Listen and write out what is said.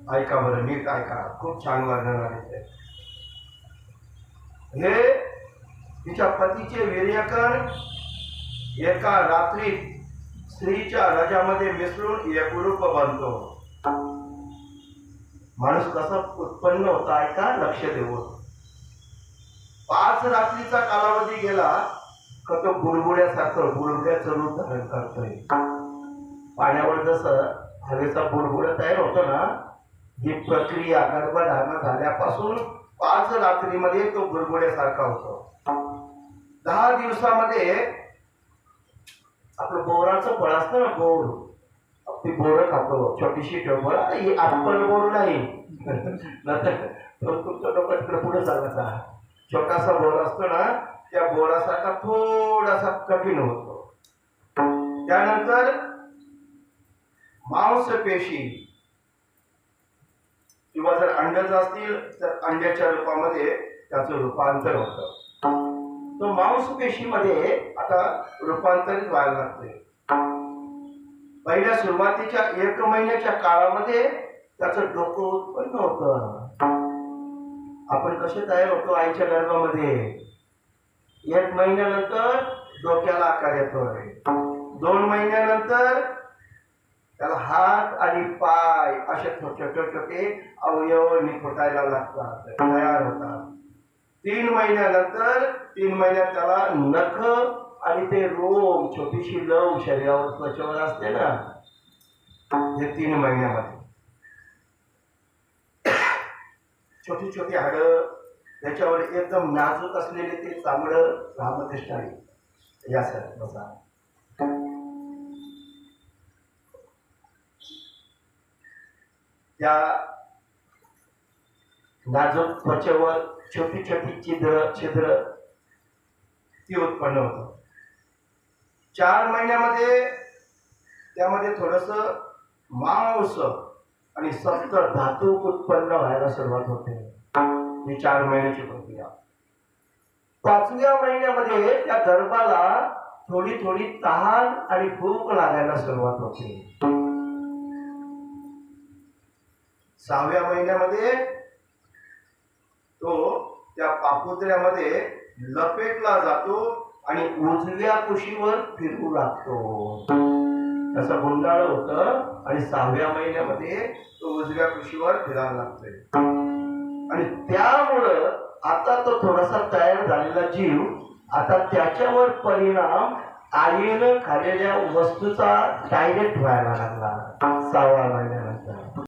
ऐका बरं, नीट ऐका, खूप छान वर्णन आहे हे. तिच्या पतीचे वीर्यकण एका रात्रीत स्त्रीच्या रजामध्ये मिसळून एकरूप बनतो. माणूस कसा उत्पन्न होता ऐका, लक्ष देऊन. 5 रात्रीचा कालावधी गेला का तो बुडबुड्यासारखं बुडबुड्याचं रूप धारण करतोय. पाण्यावर जसं हवेचा बुडबुडा तयार होतो ना, ही प्रक्रिया गर्भधारण झाल्यापासून 5 रात्रीमध्ये तो बुडबुड्यासारखा होतो. 10 दिवसामध्ये आपलं बोराचं फळ असतं ना, बोर, ती बोरं खातो, छोटीशी टोपळ, ही ऍपल बोर नाही. तुमचं डोकं तिकडे पुढे चालता. छोटासा बोर असतो ना, त्या बोरासारखा थोडासा कठीण होतो. त्यानंतर मांसपेशी किंवा जर अंडज असतील तर अंड्याच्या रूपामध्ये त्याचं रूपांतर होतं. तो मांसपेशीमध्ये आता रूपांतरित व्हायला लागते. पहिल्या सुरुवातीच्या 1 महिन्याच्या काळामध्ये त्याचं डोकं उत्पन्न होतं. आपण कसे तयार होतो आईच्या गर्भामध्ये? 1 महिन्यानंतर डोक्याला आकार येतोय. 2 महिन्यानंतर त्याला हात आणि पाय असे छोटे छोटे अवयव निफुटायला लागतात, तयार होतात. 3 महिन्यानंतर 3 महिन्यात त्याला नख आणि ते रोम, छोटीशी लव शरीरावर त्वचेवर असते ना, हे 3 महिन्यामध्ये छोटी छोटी हाडं, त्याच्यावर एकदम नाजूक असलेले ते चांगलं रामकृष्णाई यासारखं बसा. त्या नाजूक त्वचेवर छोटी छोटी छिद्र ती उत्पन्न होतं. 4 महिन्यामध्ये त्यामध्ये थोडस मांस आणि सप्त धातू उत्पन्न व्हायला सुरुवात होते. ही 4 महिन्याची प्रक्रिया. 5व्या महिन्यामध्ये त्या गर्भाला थोडी थोडी तहान आणि भूक लागायला सुरुवात होते. 6व्या महिन्यामध्ये तो त्या पापुत्र्यामध्ये लपेटला जातो आणि उजव्या कुशीवर फिरू लागतो. त्याचा गुंडाळ होतं आणि 6व्या महिन्यामध्ये तो उजव्या कुशीवर फिरायला लागतोय. आणि त्यामुळं आता तो थोडासा तयार झालेला जीव, आता त्याच्यावर परिणाम आईनं खाल्लेल्या वस्तूचा डायरेक्ट व्हायला लागला 6व्या महिन्यामध्ये.